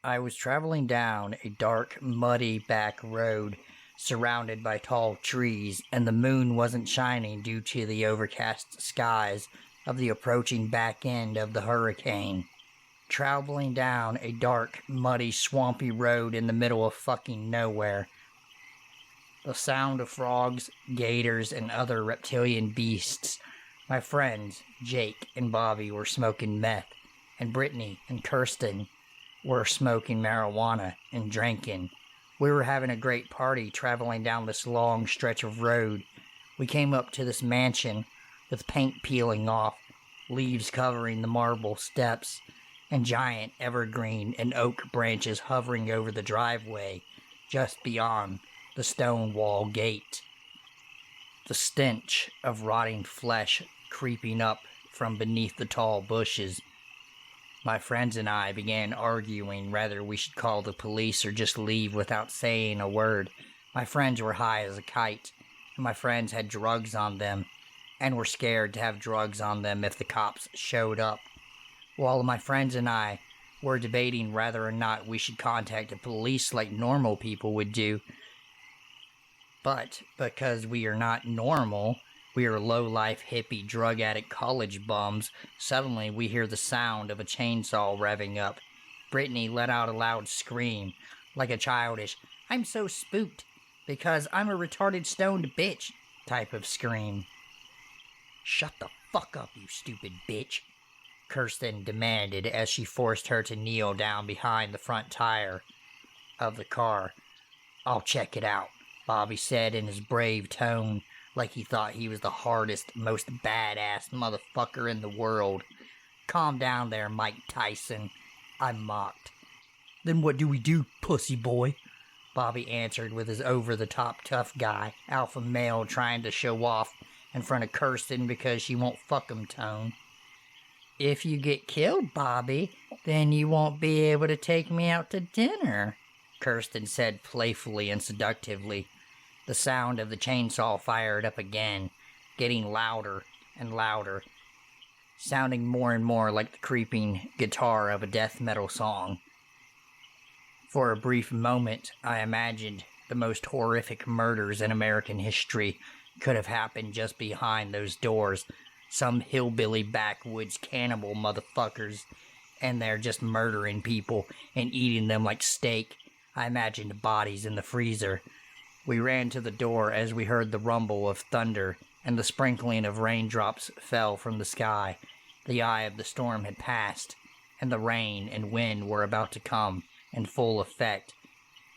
I was traveling down a dark, muddy back road surrounded by tall trees, and the moon wasn't shining due to the overcast skies of the approaching back end of the hurricane. Traveling down a dark, muddy, swampy road in the middle of fucking nowhere. The sound of frogs, gators, and other reptilian beasts. My friends, Jake and Bobby, were smoking meth, and Brittany and Kirsten were smoking marijuana and drinking. We were having a great party traveling down this long stretch of road. We came up to this mansion with paint peeling off, leaves covering the marble steps, and giant evergreen and oak branches hovering over the driveway just beyond the stone wall gate. The stench of rotting flesh creeping up from beneath the tall bushes. My friends and I began arguing whether we should call the police or just leave without saying a word. My friends were high as a kite, and my friends had drugs on them, and were scared to have drugs on them if the cops showed up. While my friends and I were debating whether or not we should contact the police like normal people would do, but because we are not normal, we are low-life hippie drug addict college bums, suddenly we hear the sound of a chainsaw revving up. Brittany let out a loud scream, like a childish, "I'm so spooked, because I'm a retarded stoned bitch" type of scream. "Shut the fuck up, you stupid bitch," Kirsten demanded as she forced her to kneel down behind the front tire of the car. "I'll check it out," Bobby said in his brave tone, like he thought he was the hardest, most badass motherfucker in the world. "Calm down there, Mike Tyson," I mocked. "Then what do we do, pussy boy?" Bobby answered with his over-the-top tough guy, alpha male trying to show off in front of Kirsten because she won't fuck him tone. "If you get killed, Bobby, then you won't be able to take me out to dinner," Kirsten said playfully and seductively. The sound of the chainsaw fired up again, getting louder and louder, sounding more and more like the creeping guitar of a death metal song. For a brief moment, I imagined the most horrific murders in American history could have happened just behind those doors. Some hillbilly backwoods cannibal motherfuckers, and they're just murdering people and eating them like steak. I imagined bodies in the freezer. We ran to the door as we heard the rumble of thunder, and the sprinkling of raindrops fell from the sky. The eye of the storm had passed, and the rain and wind were about to come in full effect.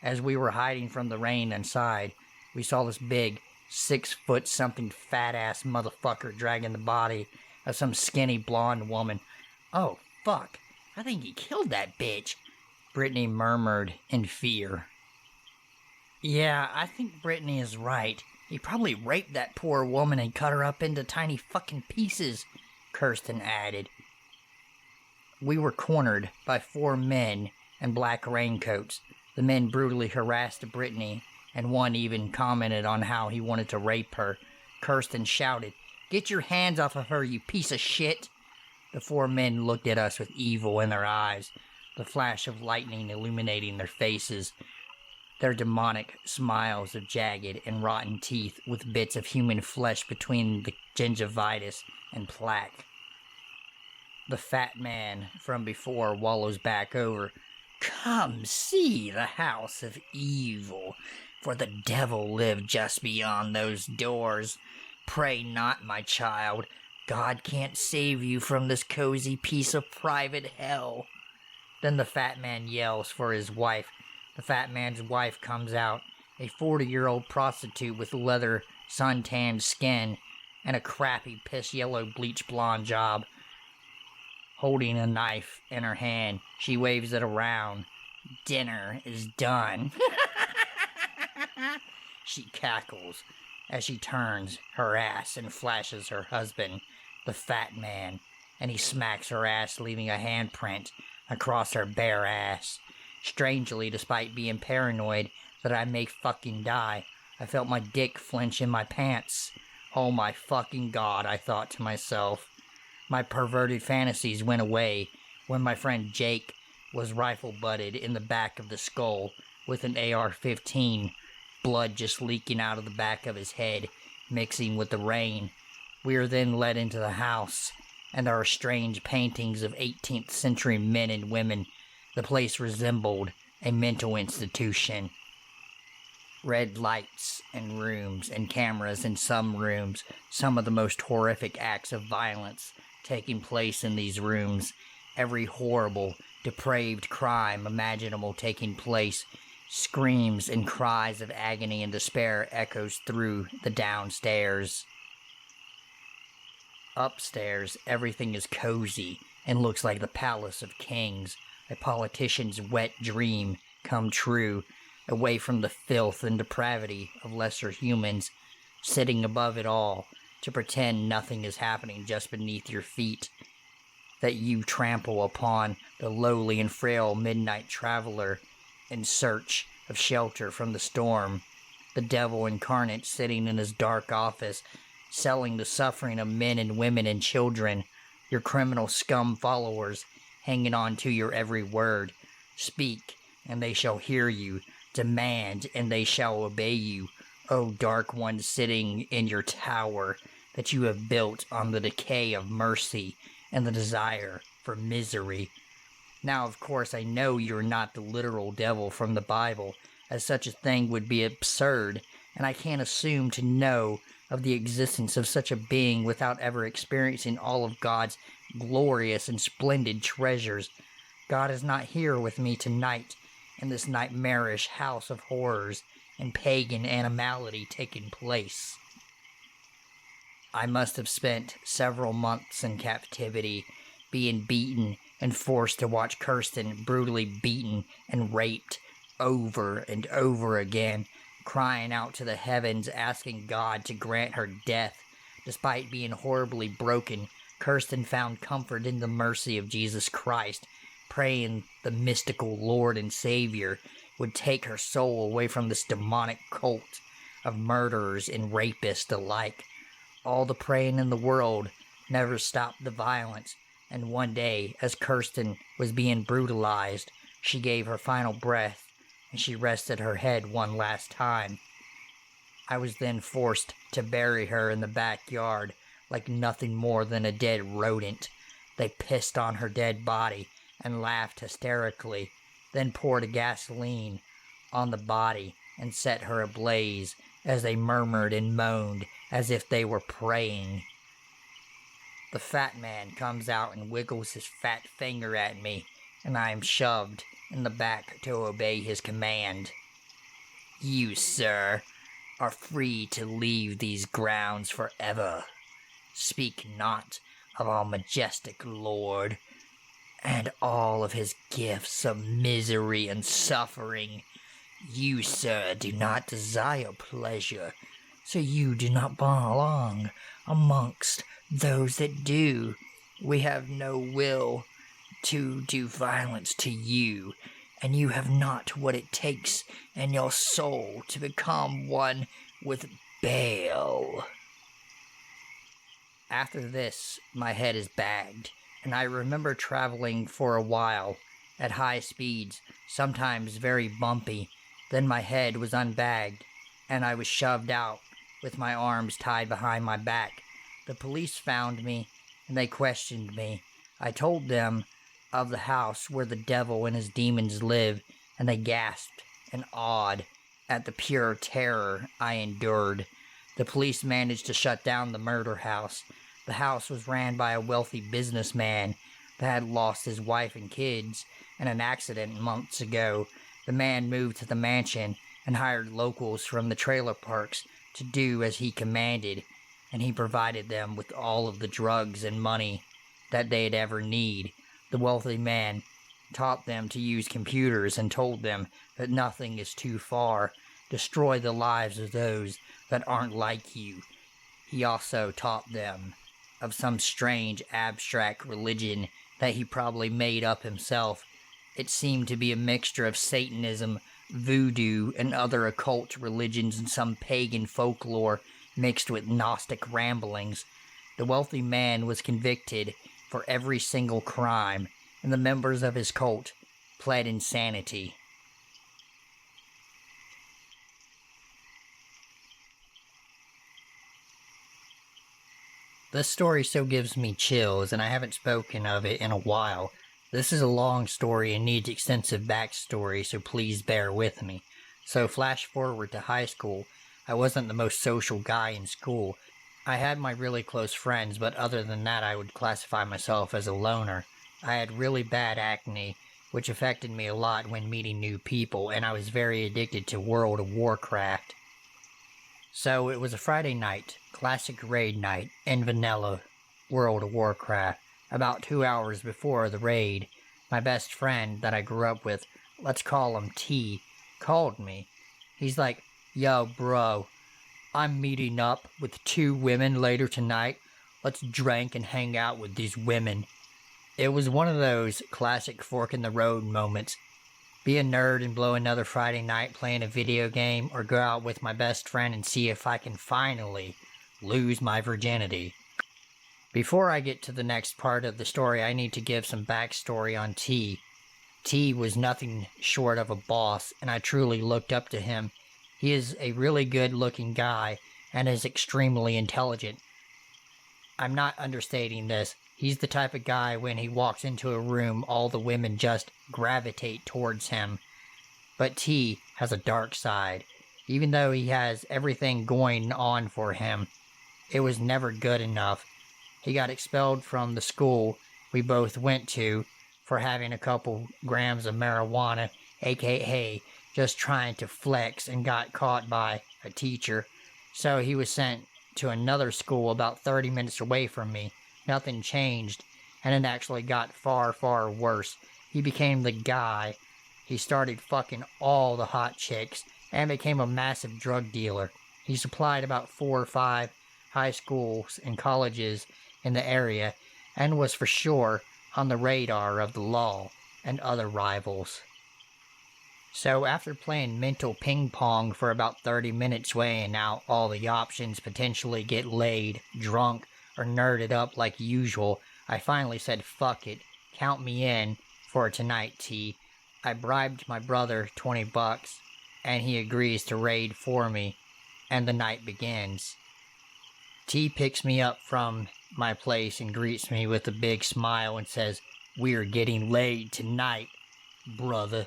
As we were hiding from the rain inside, we saw this big, 6-foot-something fat-ass motherfucker dragging the body of some skinny blonde woman. "Oh, fuck, I think he killed that bitch," Brittany murmured in fear. "Yeah, I think Brittany is right. He probably raped that poor woman and cut her up into tiny fucking pieces," Kirsten added. We were cornered by 4 men in black raincoats. The men brutally harassed Brittany, and one even commented on how he wanted to rape her. Kirsten shouted, "Get your hands off of her, you piece of shit!" The 4 men looked at us with evil in their eyes, the flash of lightning illuminating their faces. Their demonic smiles of jagged and rotten teeth with bits of human flesh between the gingivitis and plaque. The fat man from before wallows back over. "Come see the house of evil, for the devil lived just beyond those doors. Pray not, my child. God can't save you from this cozy piece of private hell." Then the fat man yells for his wife. The fat man's wife comes out, a 40-year-old prostitute with leather, suntanned skin, and a crappy piss-yellow bleach blonde job. Holding a knife in her hand, she waves it around. "Dinner is done." She cackles as she turns her ass and flashes her husband, the fat man, and he smacks her ass, leaving a handprint across her bare ass. Strangely, despite being paranoid that I may fucking die, I felt my dick flinch in my pants. Oh my fucking god, I thought to myself. My perverted fantasies went away when my friend Jake was rifle-butted in the back of the skull with an AR-15, blood just leaking out of the back of his head, mixing with the rain. We are then led into the house, and there are strange paintings of 18th century men and women. The place resembled a mental institution. Red lights in rooms and cameras in some rooms, some of the most horrific acts of violence taking place in these rooms, every horrible, depraved crime imaginable taking place. Screams and cries of agony and despair echoes through the downstairs. Upstairs, everything is cozy and looks like the palace of kings, a politician's wet dream come true, away from the filth and depravity of lesser humans, sitting above it all to pretend nothing is happening just beneath your feet, that you trample upon the lowly and frail midnight traveler in search of shelter from the storm, the devil incarnate sitting in his dark office, selling the suffering of men and women and children, your criminal scum followers hanging on to your every word. Speak, and they shall hear you. Demand, and they shall obey you. O dark one sitting in your tower that you have built on the decay of mercy and the desire for misery. Now, of course, I know you're not the literal devil from the Bible, as such a thing would be absurd, and I can't assume to know of the existence of such a being without ever experiencing all of God's glorious and splendid treasures. God is not here with me tonight in this nightmarish house of horrors and pagan animality taking place. I must have spent several months in captivity, being beaten and forced to watch Kirsten brutally beaten and raped over and over again, crying out to the heavens, asking God to grant her death. Despite being horribly broken, Kirsten found comfort in the mercy of Jesus Christ, praying the mystical Lord and Savior would take her soul away from this demonic cult of murderers and rapists alike. All the praying in the world never stopped the violence, and one day, as Kirsten was being brutalized, she gave her final breath, and she rested her head one last time. I was then forced to bury her in the backyard like nothing more than a dead rodent. They pissed on her dead body and laughed hysterically, then poured gasoline on the body and set her ablaze as they murmured and moaned as if they were praying. The fat man comes out and wiggles his fat finger at me, and I am shoved in the back to obey his command. You, sir, are free to leave these grounds forever. Speak not of our majestic Lord and all of his gifts of misery and suffering. You, sir, do not desire pleasure, so you do not belong amongst those that do. We have no will to do violence to you, and you have not what it takes in your soul to become one with Baal. After this, my head is bagged, and I remember traveling for a while at high speeds, sometimes very bumpy. Then my head was unbagged, and I was shoved out with my arms tied behind my back. The police found me, and they questioned me. I told them of the house where the devil and his demons live, and they gasped and awed at the pure terror I endured. The police managed to shut down the murder house. The house was ran by a wealthy businessman that had lost his wife and kids in an accident months ago. The man moved to the mansion and hired locals from the trailer parks to do as he commanded, and he provided them with all of the drugs and money that they'd ever need. The wealthy man taught them to use computers and told them that nothing is too far. Destroy the lives of those that aren't like you. He also taught them of some strange abstract religion that he probably made up himself. It seemed to be a mixture of Satanism, voodoo, and other occult religions and some pagan folklore mixed with Gnostic ramblings. The wealthy man was convicted for every single crime, and the members of his cult pled insanity. This story still gives me chills, and I haven't spoken of it in a while. This is a long story and needs extensive backstory, so please bear with me. So flash forward to high school. I wasn't the most social guy in school. I had my really close friends, but other than that I would classify myself as a loner. I had really bad acne, which affected me a lot when meeting new people, and I was very addicted to World of Warcraft. So it was a Friday night, classic raid night, in vanilla World of Warcraft. About 2 hours before the raid, my best friend that I grew up with, let's call him T, called me. He's like, "Yo bro, I'm meeting up with 2 women later tonight. Let's drink and hang out with these women." It was one of those classic fork in the road moments. Be a nerd and blow another Friday night playing a video game, or go out with my best friend and see if I can finally lose my virginity. Before I get to the next part of the story, I need to give some backstory on T. T was nothing short of a boss, and I truly looked up to him. He is a really good-looking guy, and is extremely intelligent. I'm not understating this. He's the type of guy, when he walks into a room, all the women just gravitate towards him. But T has a dark side. Even though he has everything going on for him, it was never good enough. He got expelled from the school we both went to for having a couple grams of marijuana, aka just trying to flex, and got caught by a teacher. So he was sent to another school about 30 minutes away from me. Nothing changed, and it actually got far, far worse. He became the guy. He started fucking all the hot chicks, and became a massive drug dealer. He supplied about 4 or 5 high schools and colleges in the area, and was for sure on the radar of the law and other rivals. So after playing mental ping pong for about 30 minutes, weighing out all the options, potentially get laid, drunk, or nerded up like usual, I finally said, "Fuck it, count me in for tonight, T." I bribed my brother $20, and he agrees to raid for me, and the night begins. T picks me up from my place and greets me with a big smile and says, "We're getting laid tonight, brother."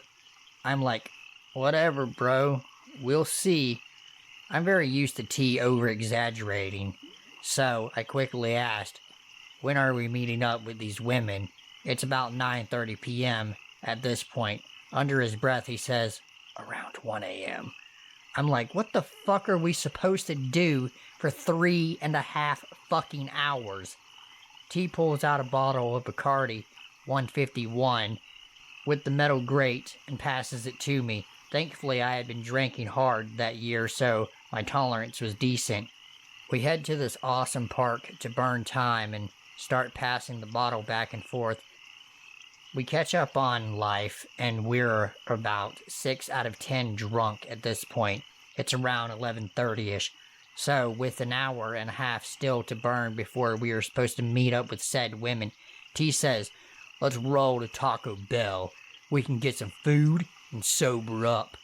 I'm like, "Whatever, bro, we'll see." I'm very used to T over-exaggerating. So I quickly asked, "When are we meeting up with these women?" It's about 9:30 p.m. at this point. Under his breath he says, "Around 1 a.m. I'm like, what the fuck are we supposed to do for 3.5 fucking hours? T pulls out a bottle of Bacardi 151 with the metal grate and passes it to me. Thankfully I had been drinking hard that year, so my tolerance was decent. We head to this awesome park to burn time and start passing the bottle back and forth. We catch up on life, and we're about 6 out of 10 drunk at this point. It's around 11:30ish. So, with an hour and a half still to burn before we are supposed to meet up with said women, T says, "Let's roll to Taco Bell. We can get some food and sober up."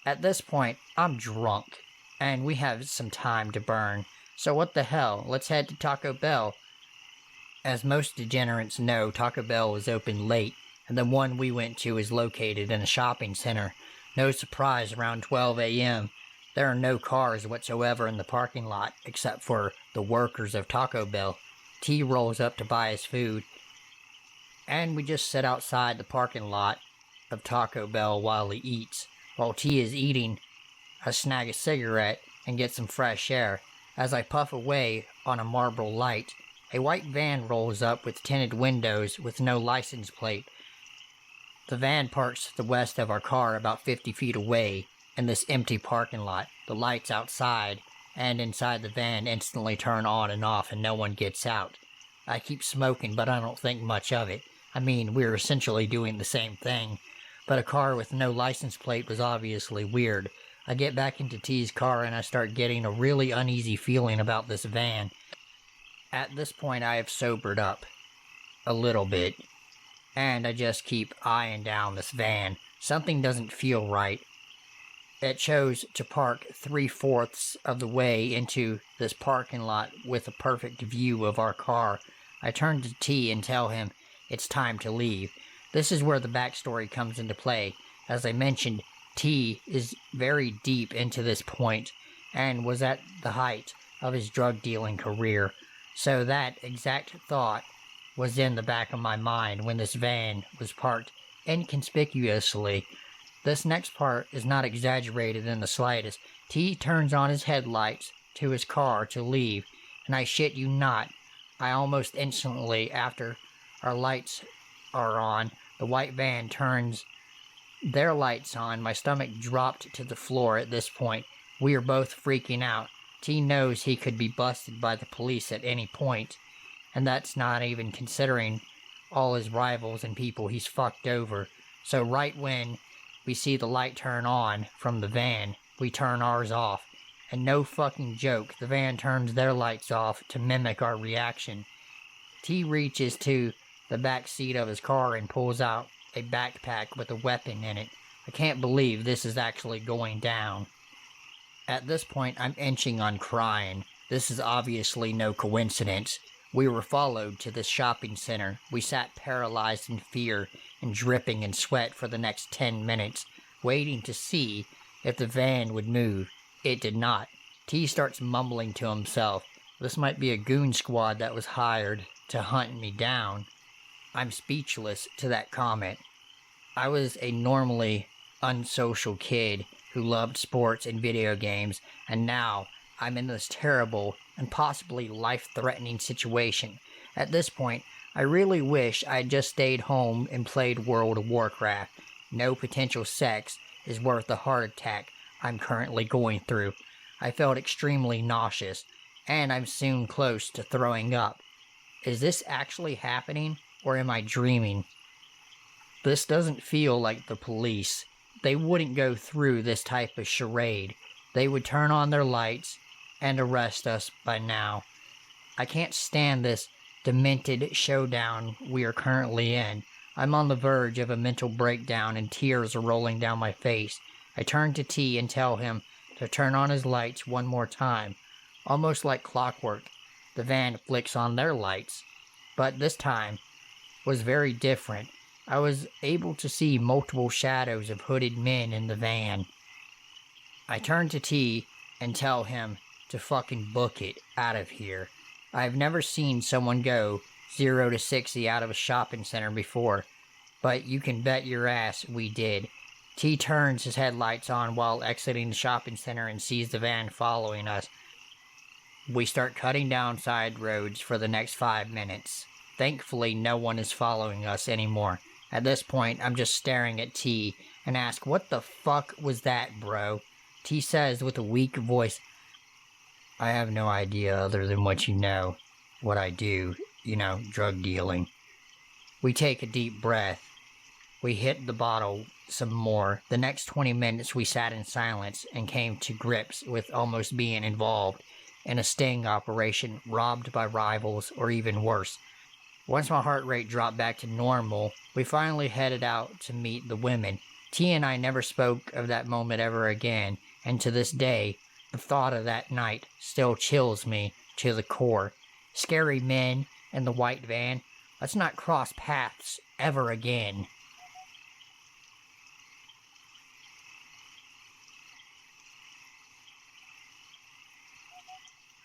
At this point, I'm drunk, and we have some time to burn. So what the hell, let's head to Taco Bell. As most degenerates know, Taco Bell is open late, and the one we went to is located in a shopping center. No surprise, around 12 a.m., there are no cars whatsoever in the parking lot, except for the workers of Taco Bell. T rolls up to buy his food, and we just sit outside the parking lot of Taco Bell while he eats. While T is eating, I snag a cigarette and get some fresh air. As I puff away on a Marlboro Light, a white van rolls up with tinted windows with no license plate. The van parks to the west of our car about 50 feet away in this empty parking lot. The lights outside and inside the van instantly turn on and off, and no one gets out. I keep smoking, but I don't think much of it. I mean, we're essentially doing the same thing, but a car with no license plate was obviously weird. I get back into T's car and I start getting a really uneasy feeling about this van. At this point I have sobered up a little bit, and I just keep eyeing down this van. Something doesn't feel right. It chose to park 3/4 of the way into this parking lot with a perfect view of our car. I turn to T and tell him it's time to leave. This is where the backstory comes into play. As I mentioned, T is very deep into this point and was at the height of his drug dealing career. So that exact thought was in the back of my mind when this van was parked inconspicuously. This next part is not exaggerated in the slightest. T turns on his headlights to his car to leave, and I shit you not, I almost instantly, after our lights are on, the white van turns their lights on. My stomach dropped to the floor at this point. We are both freaking out. T knows he could be busted by the police at any point, and that's not even considering all his rivals and people he's fucked over. So right when we see the light turn on from the van, we turn ours off. And no fucking joke, the van turns their lights off to mimic our reaction. T reaches to the back seat of his car and pulls out a backpack with a weapon in it. I can't believe this is actually going down. At this point, I'm inching on crying. This is obviously no coincidence. We were followed to this shopping center. We sat paralyzed in fear and dripping in sweat for the next 10 minutes, waiting to see if the van would move. It did not. T starts mumbling to himself. This might be a goon squad that was hired to hunt me down. I'm speechless to that comment. I was a normally unsocial kid who loved sports and video games, and now I'm in this terrible and possibly life-threatening situation. At this point, I really wish I had just stayed home and played World of Warcraft. No potential sex is worth the heart attack I'm currently going through. I felt extremely nauseous, and I'm soon close to throwing up. Is this actually happening, or am I dreaming? This doesn't feel like the police. They wouldn't go through this type of charade. They would turn on their lights and arrest us by now. I can't stand this demented showdown we are currently in. I'm on the verge of a mental breakdown and tears are rolling down my face. I turn to T and tell him to turn on his lights one more time. Almost like clockwork, the van flicks on their lights. But this time was very different. I was able to see multiple shadows of hooded men in the van. I turn to T and tell him to fucking book it out of here. I've never seen someone go 0 to 60 out of a shopping center before, but you can bet your ass we did. T turns his headlights on while exiting the shopping center and sees the van following us. We start cutting down side roads for the next 5 minutes. Thankfully, no one is following us anymore. At this point, I'm just staring at T and ask, "What the fuck was that, bro?" T says with a weak voice, "I have no idea other than what you know. What I do, drug dealing." We take a deep breath. We hit the bottle some more. The next 20 minutes we sat in silence and came to grips with almost being involved in a sting operation, robbed by rivals, or even worse. Once my heart rate dropped back to normal, we finally headed out to meet the women. T and I never spoke of that moment ever again, and to this day, the thought of that night still chills me to the core. Scary men in the white van. Let's not cross paths ever again.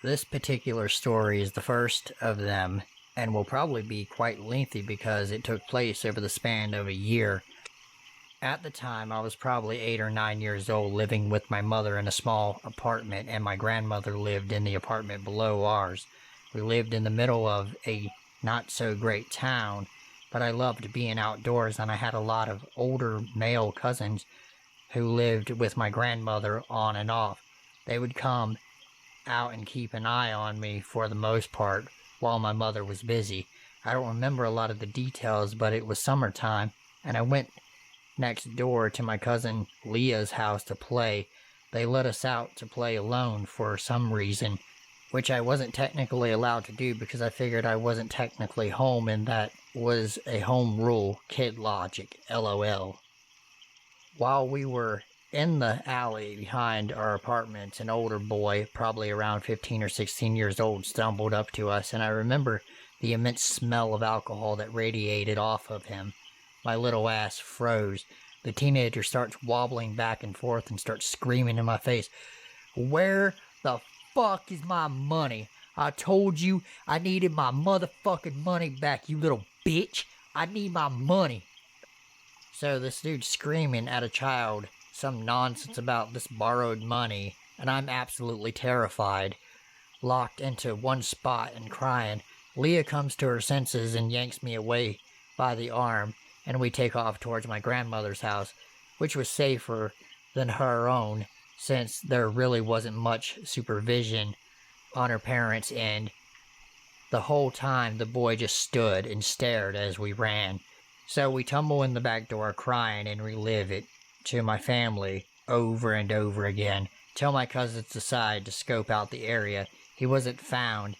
This particular story is the first of them, and will probably be quite lengthy because it took place over the span of a year. At the time, I was probably 8 or 9 years old, living with my mother in a small apartment, and my grandmother lived in the apartment below ours. We lived in the middle of a not-so-great town, but I loved being outdoors, and I had a lot of older male cousins who lived with my grandmother on and off. They would come out and keep an eye on me for the most part while my mother was busy. I don't remember a lot of the details, but it was summertime, and I went next door to my cousin Leah's house to play. They let us out to play alone for some reason. which I wasn't technically allowed to do because I figured I wasn't technically home, and that was a home rule. Kid logic, LOL. While we were in the alley behind our apartments, an older boy, probably around 15 or 16 years old, stumbled up to us, and I remember the immense smell of alcohol that radiated off of him. My little ass froze. The teenager starts wobbling back and forth and starts screaming in my face, "Where the fuck is my money? I told you I needed my motherfucking money back, you little bitch. I need my money." So this dude's screaming at a child some nonsense about this borrowed money, and I'm absolutely terrified, locked into one spot and crying. Leah comes to her senses and yanks me away by the arm, and we take off towards my grandmother's house, which was safer than her own, since there really wasn't much supervision on her parents' end. The whole time the boy just stood and stared as we ran. So we tumble in the back door crying and relive it to my family over and over again, till my cousins decide to scope out the area. He wasn't found,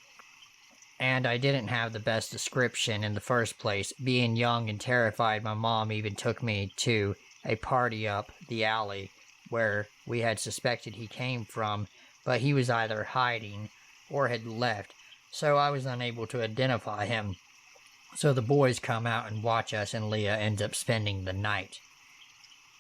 and I didn't have the best description in the first place. Being young and terrified, my mom even took me to a party up the alley where we had suspected he came from, but he was either hiding or had left, so I was unable to identify him. So the boys come out and watch us, and Leah ends up spending the night.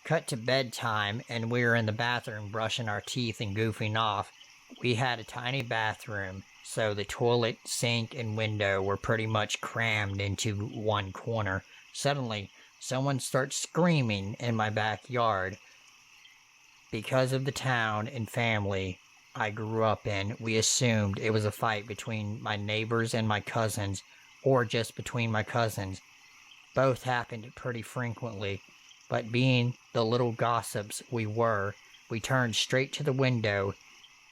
Cut to bedtime, and we were in the bathroom brushing our teeth and goofing off. We had a tiny bathroom, so the toilet, sink, and window were pretty much crammed into one corner. Suddenly, someone starts screaming in my backyard. Because of the town and family I grew up in, we assumed it was a fight between my neighbors and my cousins, or just between my cousins. Both happened pretty frequently, but being the little gossips we were, we turned straight to the window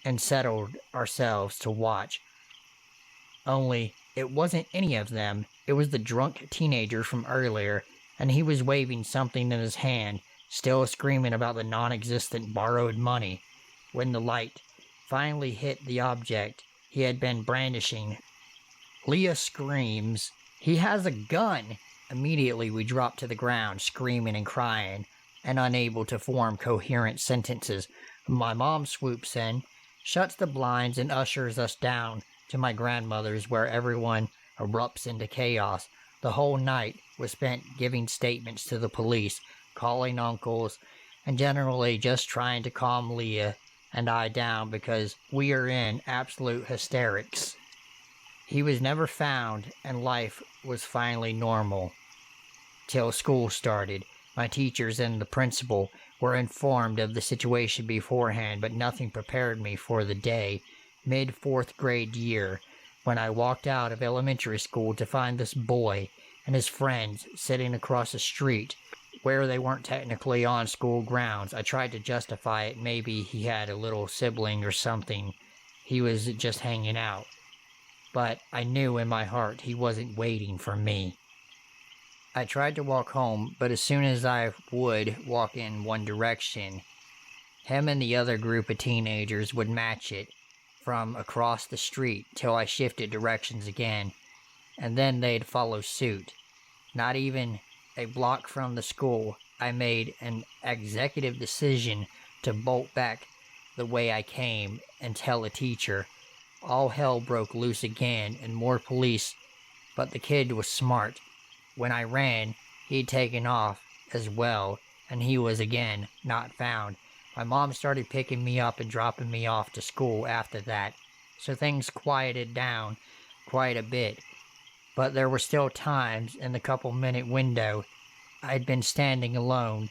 and settled ourselves to watch. Only, it wasn't any of them. It was the drunk teenager from earlier, and he was waving something in his hand, still screaming about the non-existent borrowed money. When the light finally hit the object he had been brandishing, Leah screams, "He has a gun!" Immediately we drop to the ground, screaming and crying, and unable to form coherent sentences. My mom swoops in, shuts the blinds, and ushers us down to my grandmother's, where everyone erupts into chaos. The whole night was spent giving statements to the police, calling uncles, and generally just trying to calm Leah and I down because we are in absolute hysterics. He was never found, and life was finally normal. Till school started. My teachers and the principal were informed of the situation beforehand, but nothing prepared me for the day, mid-4th grade year, when I walked out of elementary school to find this boy and his friends sitting across the street where they weren't technically on school grounds. I tried to justify it. Maybe he had a little sibling or something. He was just hanging out. But I knew in my heart he wasn't waiting for me. I tried to walk home, but as soon as I would walk in one direction, him and the other group of teenagers would match it from across the street till I shifted directions again, and then they'd follow suit. Not even a block from the school, I made an executive decision to bolt back the way I came and tell a teacher. All hell broke loose again, and more police, but the kid was smart. When I ran, he'd taken off as well, and he was again not found. My mom started picking me up and dropping me off to school after that, so things quieted down quite a bit. But there were still times in the couple-minute window I'd been standing alone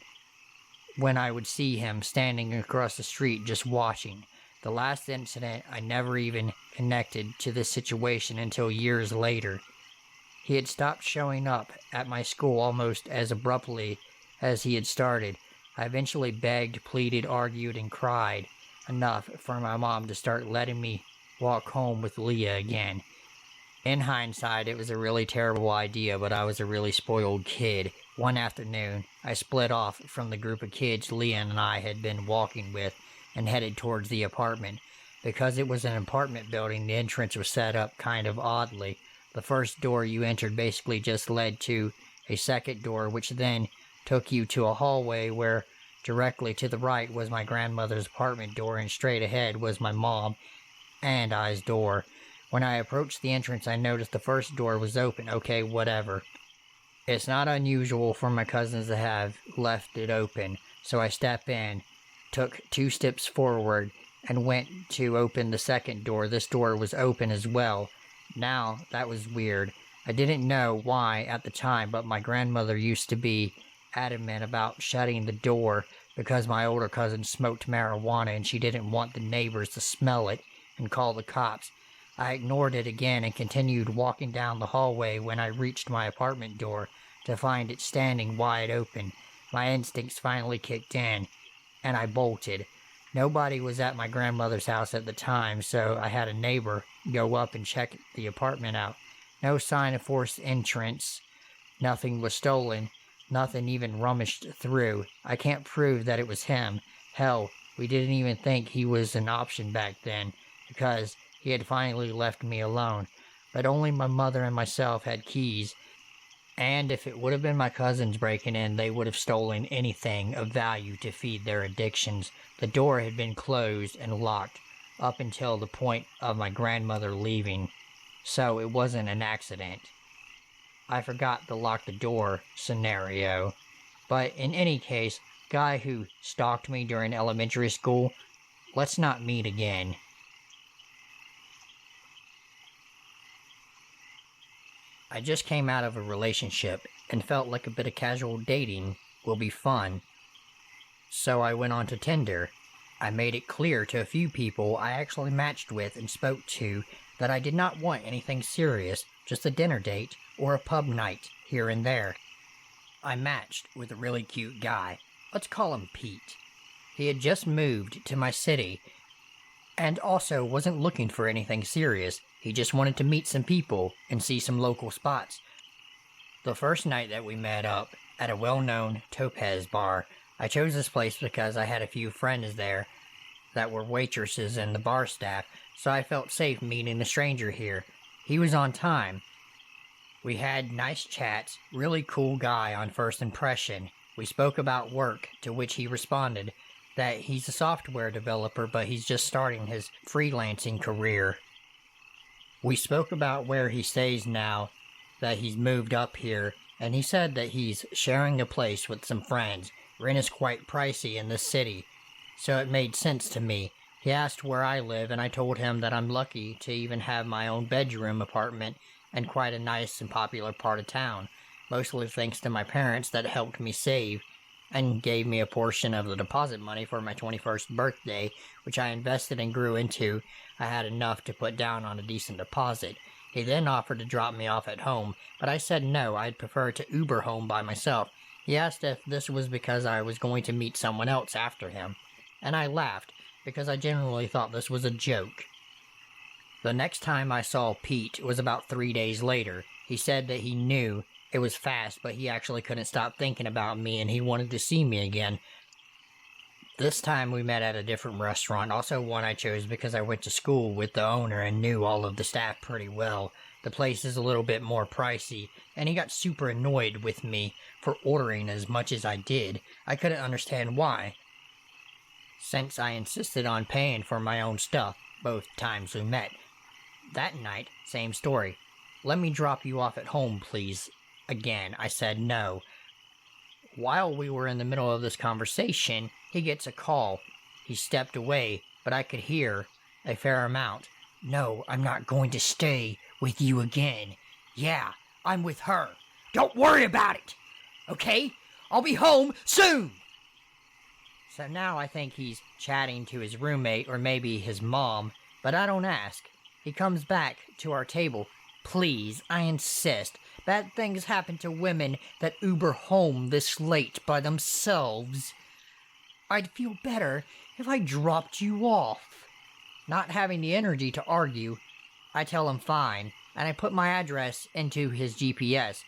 when I would see him standing across the street just watching. The last incident, I never even connected to this situation until years later. He had stopped showing up at my school almost as abruptly as he had started. I eventually begged, pleaded, argued, and cried enough for my mom to start letting me walk home with Leah again. In hindsight, it was a really terrible idea, but I was a really spoiled kid. One afternoon, I split off from the group of kids Leah and I had been walking with and headed towards the apartment. Because it was an apartment building, the entrance was set up kind of oddly. The first door you entered basically just led to a second door, which then took you to a hallway where directly to the right was my grandmother's apartment door, and straight ahead was my mom and I's door. When I approached the entrance, I noticed the first door was open. Okay, whatever. It's not unusual for my cousins to have left it open, so I step in, took 2 steps forward, and went to open the second door. This door was open as well. Now, that was weird. I didn't know why at the time, but my grandmother used to be adamant about shutting the door because my older cousin smoked marijuana and she didn't want the neighbors to smell it and call the cops. I ignored it again and continued walking down the hallway when I reached my apartment door to find it standing wide open. My instincts finally kicked in, and I bolted. Nobody was at my grandmother's house at the time, so I had a neighbor go up and check the apartment out. No sign of forced entrance. Nothing was stolen. Nothing even rummaged through. I can't prove that it was him. Hell, we didn't even think he was an option back then, because he had finally left me alone. But only my mother and myself had keys, and if it would have been my cousins breaking in, they would have stolen anything of value to feed their addictions. The door had been closed and locked up until the point of my grandmother leaving, so it wasn't an accident. I forgot the lock the door scenario. But in any case, guy who stalked me during elementary school, let's not meet again. I just came out of a relationship and felt like a bit of casual dating will be fun. So I went on to Tinder. I made it clear to a few people I actually matched with and spoke to that I did not want anything serious, just a dinner date or a pub night here and there. I matched with a really cute guy. Let's call him Pete. He had just moved to my city and also wasn't looking for anything serious. He just wanted to meet some people and see some local spots. The first night that we met up at a well-known Topaz bar, I chose this place because I had a few friends there that were waitresses and the bar staff, so I felt safe meeting a stranger here. He was on time. We had nice chats, really cool guy on first impression. We spoke about work, to which he responded that he's a software developer, but he's just starting his freelancing career. We spoke about where he stays now, that he's moved up here, and he said that he's sharing a place with some friends. Rent is quite pricey in this city, so it made sense to me. He asked where I live, and I told him that I'm lucky to even have my own bedroom apartment and quite a nice and popular part of town, mostly thanks to my parents that helped me save and gave me a portion of the deposit money for my 21st birthday, which I invested and grew into. I had enough to put down on a decent deposit. He then offered to drop me off at home, but I said no, I'd prefer to Uber home by myself. He asked if this was because I was going to meet someone else after him, and I laughed, because I generally thought this was a joke. The next time I saw Pete was about 3 days later. He said that he knew it was fast, but he actually couldn't stop thinking about me and he wanted to see me again. This time we met at a different restaurant, also one I chose because I went to school with the owner and knew all of the staff pretty well. The place is a little bit more pricey, and he got super annoyed with me for ordering as much as I did. I couldn't understand why, since I insisted on paying for my own stuff both times we met. That night, same story. Let me drop you off at home, please. Again, I said no. While we were in the middle of this conversation, he gets a call. He stepped away, but I could hear a fair amount. No, I'm not going to stay with you again. Yeah, I'm with her. Don't worry about it. Okay? I'll be home soon. So now I think he's chatting to his roommate or maybe his mom, but I don't ask. He comes back to our table. Please, I insist. Bad things happen to women that Uber home this late by themselves. I'd feel better if I dropped you off. Not having the energy to argue, I tell him fine, and I put my address into his GPS.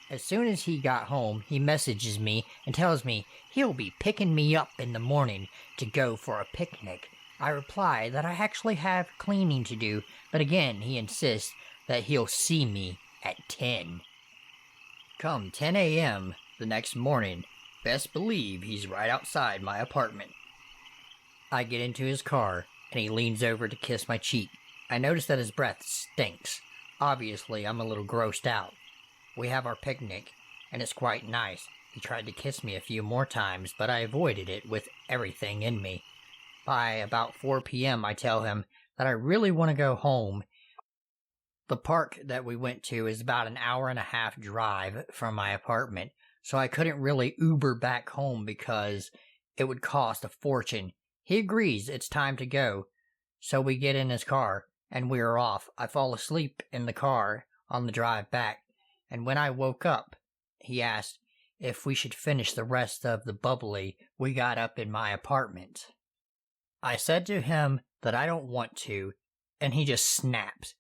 As soon as he got home, he messages me and tells me he'll be picking me up in the morning to go for a picnic. I reply that I actually have cleaning to do, but again he insists that he'll see me at 10. Come 10 a.m. the next morning, best believe he's right outside my apartment. I get into his car, and he leans over to kiss my cheek. I notice that his breath stinks. Obviously, I'm a little grossed out. We have our picnic, and it's quite nice. He tried to kiss me a few more times, but I avoided it with everything in me. By about 4 p.m., I tell him that I really want to go home. The park that we went to is about an hour-and-a-half drive from my apartment, so I couldn't really Uber back home because it would cost a fortune. He agrees it's time to go, so we get in his car, and we are off. I fall asleep in the car on the drive back, and when I woke up, he asked if we should finish the rest of the bubbly we got up in my apartment. I said to him that I don't want to, and he just snaps.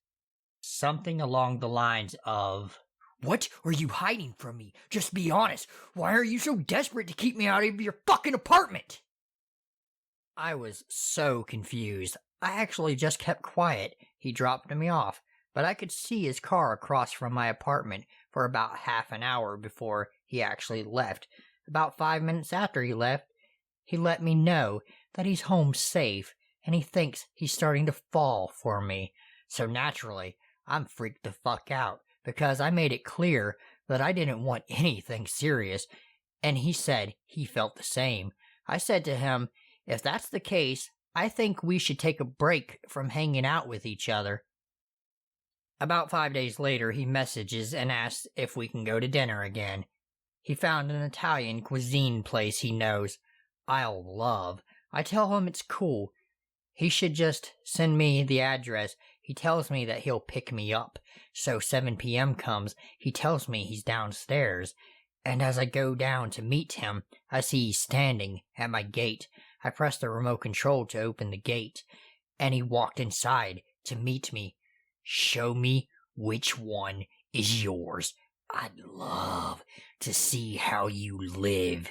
Something along the lines of, "What are you hiding from me? Just be honest. Why are you so desperate to keep me out of your fucking apartment?" I was so confused. I actually just kept quiet. He dropped me off, but I could see his car across from my apartment for about half an hour before he actually left. About 5 minutes after he left, he let me know that he's home safe, and he thinks he's starting to fall for me. So naturally, I'm freaked the fuck out, because I made it clear that I didn't want anything serious, and he said he felt the same. I said to him, if that's the case, I think we should take a break from hanging out with each other. About 5 days later, he messages and asks if we can go to dinner again. He found an Italian cuisine place he knows I'll love. I tell him it's cool. He should just send me the address. He tells me that he'll pick me up. So 7 p.m. comes, he tells me he's downstairs. And as I go down to meet him, I see he's standing at my gate. I press the remote control to open the gate, and he walked inside to meet me. Show me which one is yours. I'd love to see how you live.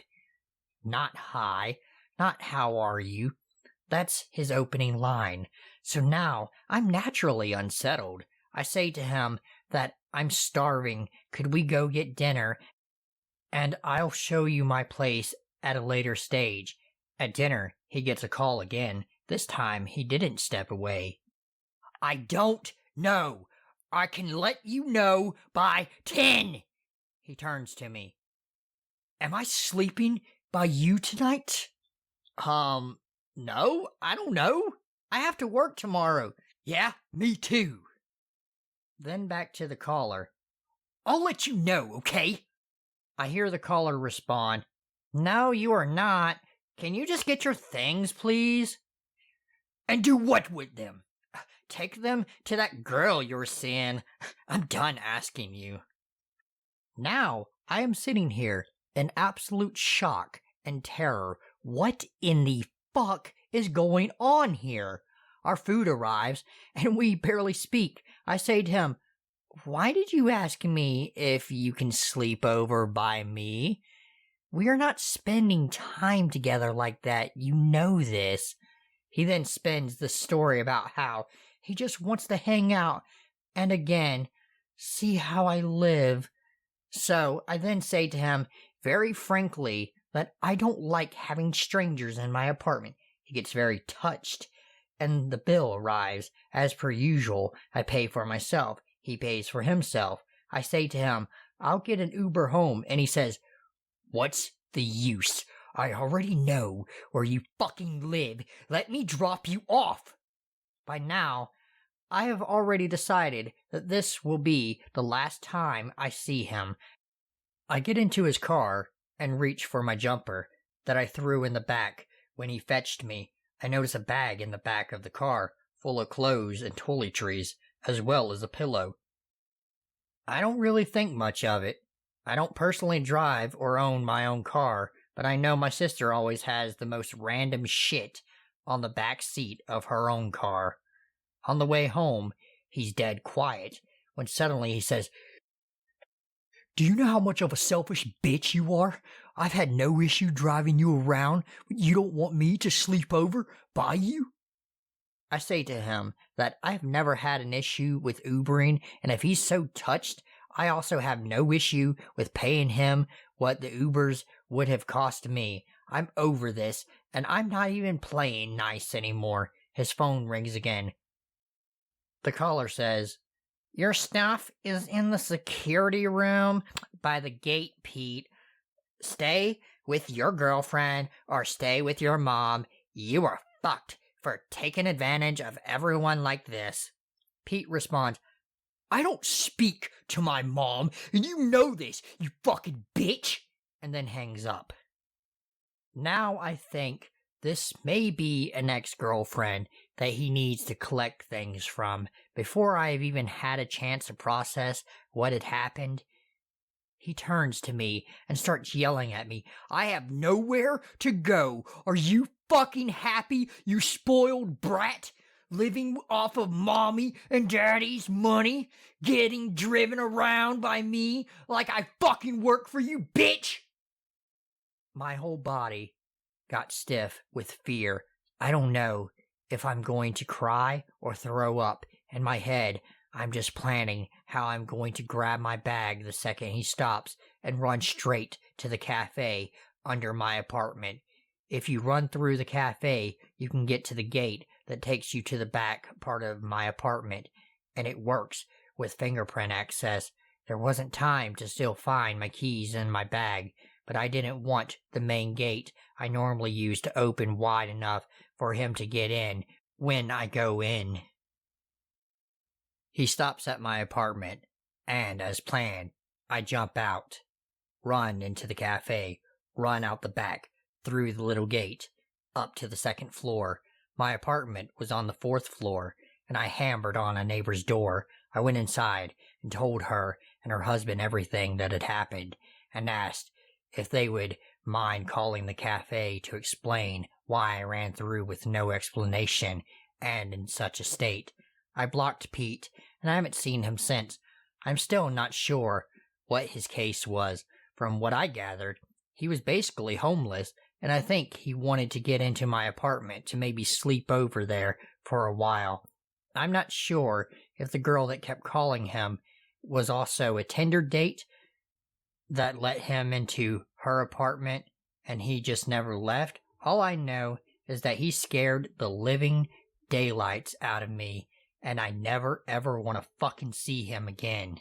Not hi, not how are you. That's his opening line. So now I'm naturally unsettled. I say to him that I'm starving. Could we go get dinner? And I'll show you my place at a later stage. At dinner, he gets a call again. This time, he didn't step away. I don't know. I can let you know by 10. He turns to me. Am I sleeping by you tonight? No, I don't know. I have to work tomorrow. Yeah, me too. Then back to the caller. I'll let you know, okay? I hear the caller respond. No, you are not. Can you just get your things, please? And do what with them? Take them to that girl you're seeing. I'm done asking you. Now, I am sitting here in absolute shock and terror. What in the fuck is going on here? Our food arrives, and we barely speak. I say to him, why did you ask me if you can sleep over by me? We are not spending time together like that. You know this. He then spins the story about how he just wants to hang out and again, see how I live. So I then say to him, very frankly, that I don't like having strangers in my apartment. He gets very touched, and the bill arrives. As per usual, I pay for myself. He pays for himself. I say to him, I'll get an Uber home, and he says, what's the use? I already know where you fucking live. Let me drop you off. By now, I have already decided that this will be the last time I see him. I get into his car and reach for my jumper that I threw in the back when he fetched me. I notice a bag in the back of the car full of clothes and toiletries, as well as a pillow. I don't really think much of it. I don't personally drive or own my own car, but I know my sister always has the most random shit on the back seat of her own car. On the way home, he's dead quiet, when suddenly he says, do you know how much of a selfish bitch you are? I've had no issue driving you around, but you don't want me to sleep over by you? I say to him that I've never had an issue with Ubering, and if he's so touched, I also have no issue with paying him what the Ubers would have cost me. I'm over this, and I'm not even playing nice anymore. His phone rings again. The caller says, "Your stuff is in the security room by the gate, Pete. Stay with your girlfriend or stay with your mom. You are fucked for taking advantage of everyone like this." Pete responds, "I don't speak to my mom, and you know this, you fucking bitch," and then hangs up. Now I think this may be an ex-girlfriend that he needs to collect things from. Before I have even had a chance to process what had happened, he turns to me and starts yelling at me. "I have nowhere to go. Are you fucking happy, you spoiled brat? Living off of mommy and daddy's money? Getting driven around by me like I fucking work for you, bitch?" My whole body got stiff with fear. I don't know if I'm going to cry or throw up. In my head, I'm just planning how I'm going to grab my bag the second he stops and run straight to the cafe under my apartment. If you run through the cafe, you can get to the gate that takes you to the back part of my apartment, and it works with fingerprint access. There wasn't time to still find my keys in my bag, but I didn't want the main gate I normally use to open wide enough for him to get in when I go in. He stops at my apartment, and as planned, I jump out, run into the cafe, run out the back, through the little gate, up to the second floor. My apartment was on the fourth floor, and I hammered on a neighbor's door. I went inside and told her and her husband everything that had happened, and asked if they would mind calling the cafe to explain why I ran through with no explanation and in such a state. I blocked Pete, and I haven't seen him since. I'm still not sure what his case was. From what I gathered, he was basically homeless, and I think he wanted to get into my apartment to maybe sleep over there for a while. I'm not sure if the girl that kept calling him was also a Tinder date that let him into her apartment and he just never left. All I know is that he scared the living daylights out of me, and I never ever want to fucking see him again.